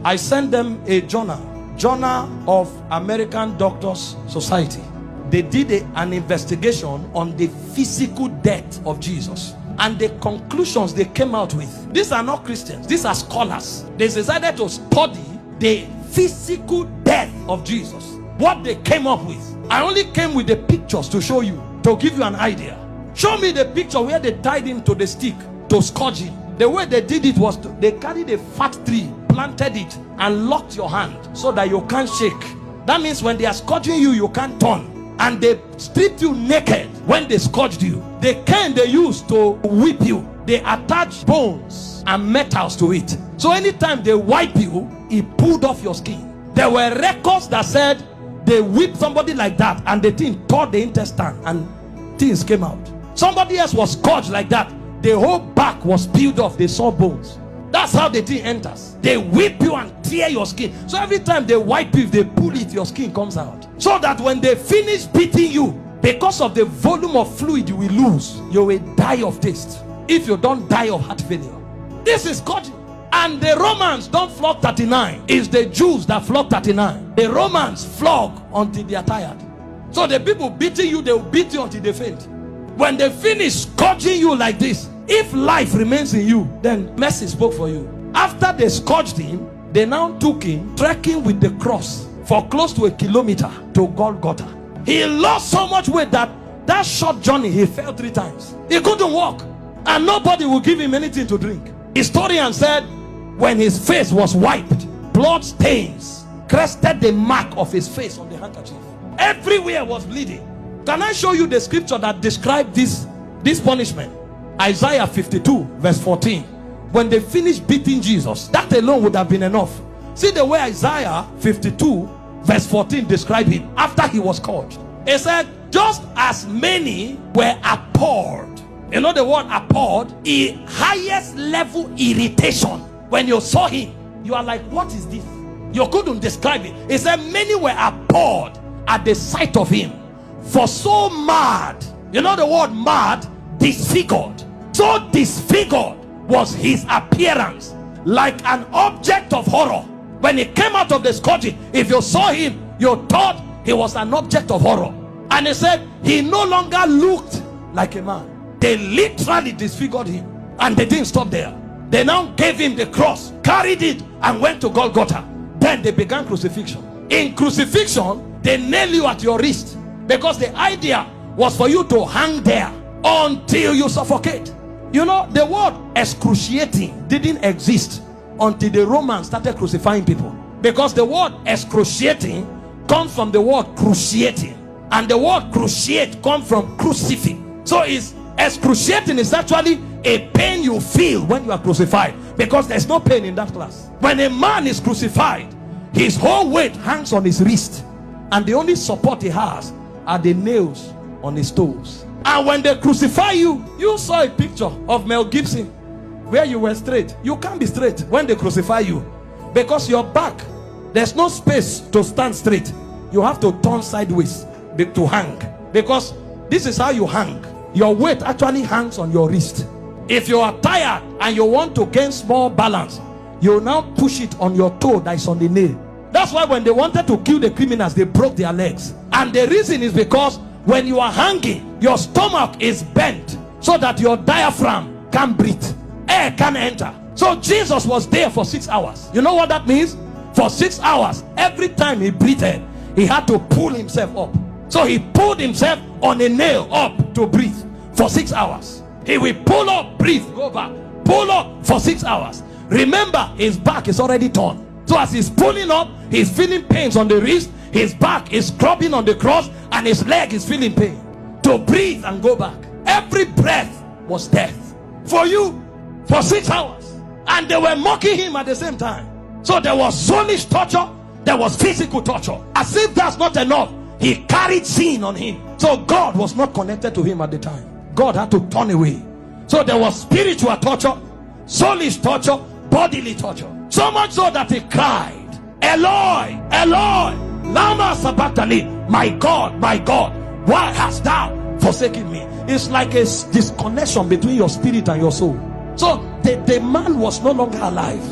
I sent them a journal of American Doctors Society. They did an investigation on the physical death of Jesus, and the conclusions they came out with. These are not Christians, these are scholars. They decided to study the physical death of Jesus. What they came up with, I only came with the pictures to show you, to give you an idea. Show me the picture where they tied him to the stick to scourge him. The way they did it was they carried a fat tree, planted it, and locked your hand so that you can't shake. That means when they are scourging you, you can't turn. And they stripped you naked when they scourged you. The cane they used to whip you, they attached bones and metals to it. So anytime they wipe you, it pulled off your skin. There were records that said they whipped somebody like that and the thing tore the intestine and things came out. Somebody else was scourged like that. The whole back was peeled off. They saw bones. That's how the thing enters. They whip you and tear your skin. So every time they wipe you, if they pull it, your skin comes out. So that when they finish beating you, because of the volume of fluid you will lose, you will die of taste. If you don't die of heart failure. This is scourging. And the Romans don't flog 39. It's the Jews that flog 39. The Romans flog until they are tired. So the people beating you, they will beat you until they faint. When they finish scourging you like this, if life remains in you, then mercy spoke for you. After they scourged him, they now took him trekking with the cross for close to 1 kilometer to Golgotha. He lost so much weight that short journey he fell 3 times. He couldn't walk, and nobody would give him anything to drink. Historian said when his face was wiped, blood stains crested the mark of his face on the handkerchief. Everywhere was bleeding. Can I show you the scripture that described this punishment? Isaiah 52 verse 14. When they finished beating Jesus, that alone would have been enough. See the way Isaiah 52 verse 14 described him after he was scourged. It said, just as many were appalled. You know the word appalled? The highest level irritation. When you saw him, you are like, what is this? You couldn't describe it. It said many were appalled at the sight of him. For so mad, you know the word mad? Disfigured. So disfigured was his appearance, like an object of horror. When he came out of the scourging, if you saw him, you thought he was an object of horror. And he said he no longer looked like a man. They literally disfigured him, and they didn't stop there. They now gave him the cross, carried it, and went to Golgotha. Then they began crucifixion. In crucifixion, they nail you at your wrist, because the idea was for you to hang there until you suffocate. You know, the word excruciating didn't exist until the Romans started crucifying people, because the word excruciating comes from the word cruciating, and the word cruciate comes from crucifix. So it's excruciating is actually a pain you feel when you are crucified, because there's no pain in that class. When a man is crucified, his whole weight hangs on his wrist, and the only support he has are the nails on his toes. And when they crucify you, you saw a picture of Mel Gibson where you were straight. You can't be straight when they crucify you, because your back, there's no space to stand straight. You have to turn sideways to hang, because this is how you hang. Your weight actually hangs on your wrist. If you are tired and you want to gain small balance, you now push it on your toe that is on the nail. That's why when they wanted to kill the criminals, they broke their legs. And the reason is because when you are hanging, your stomach is bent so that your diaphragm can't breathe. Air can't enter. So Jesus was there for 6 hours. You know what that means? For 6 hours, every time he breathed, he had to pull himself up. So he pulled himself on a nail up to breathe for 6 hours. He will pull up, breathe, go back, pull up for 6 hours. Remember, his back is already torn. So as he's pulling up, he's feeling pains on the wrist, his back is scrubbing on the cross, and his leg is feeling pain. To breathe and go back, every breath was death for you for 6 hours. And they were mocking him at the same time. So there was soulish torture, there was physical torture. As if that's not enough, he carried sin on him. So God was not connected to him at the time. God had to turn away. So there was spiritual torture, soulish torture, bodily torture. So much so that he cried, Eloi, Eloi, lama sabachthani, my God, why hast thou forsaken me? It's like a disconnection between your spirit and your soul. So the man was no longer alive.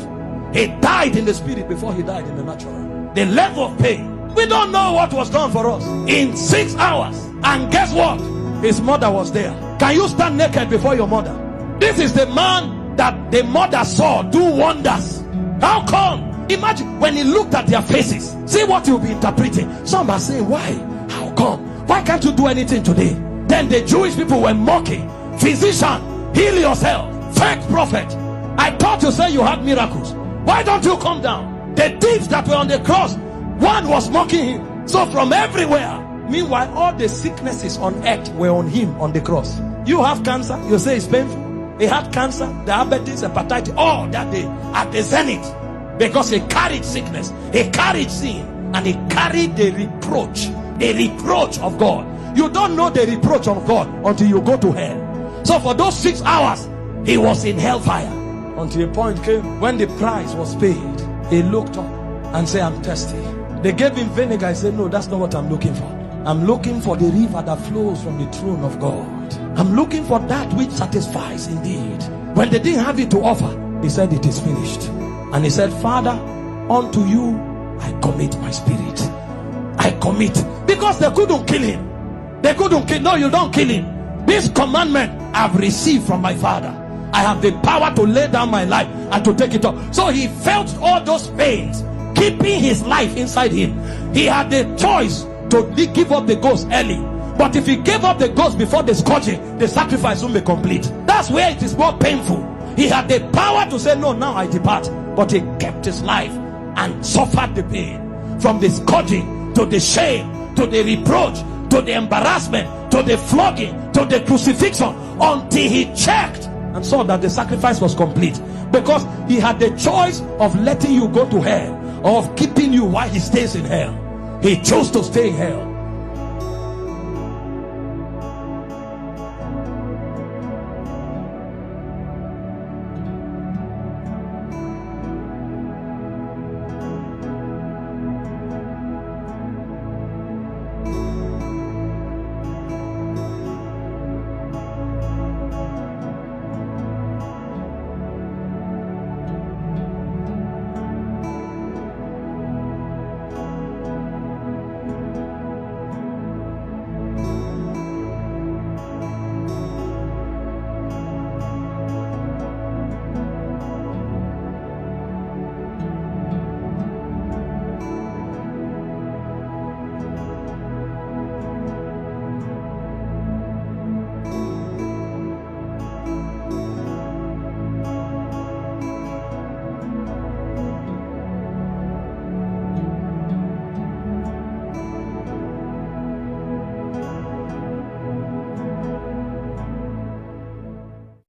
He died in the spirit before he died in the natural. The level of pain. We don't know what was done for us in 6 hours. And guess what? His mother was there. Can you stand naked before your mother? This is the man that the mother saw do wonders. How come? Imagine when he looked at their faces. See what you'll be interpreting. Some are saying, why? How come? Why can't you do anything today? Then the Jewish people were mocking. Physician, heal yourself. Fake prophet, I thought you said you had miracles. Why don't you come down? The thieves that were on the cross, one was mocking him. So from everywhere. Meanwhile, all the sicknesses on earth were on him on the cross. You have cancer, you say it's painful. He had cancer, diabetes, hepatitis, all that day at the zenith. Because he carried sickness, he carried sin, and he carried the reproach of God. You don't know the reproach of God until you go to hell. So for those 6 hours, he was in hellfire. Until a point came when the price was paid. He looked up and said, I'm thirsty. They gave him vinegar. He said, no, that's not what I'm looking for. I'm looking for the river that flows from the throne of God. I'm looking for that which satisfies indeed. When they didn't have it to offer, he said, it is finished. And he said, Father, unto you I commit my spirit. I commit. Because they couldn't kill him. They couldn't kill. No, you don't kill him. This commandment I've received from my Father. I have the power to lay down my life and to take it up. So he felt all those pains, keeping his life inside him. He had the choice to give up the ghost early. But if he gave up the ghost before the scourging, the sacrifice won't be complete. That's where it is more painful. He had the power to say, no, now I depart. But he kept his life and suffered the pain. From the scourging, to the shame, to the reproach, to the embarrassment, to the flogging, to the crucifixion, until he checked and saw that the sacrifice was complete. Because he had the choice of letting you go to hell or of keeping you while he stays in hell. He chose to stay in hell.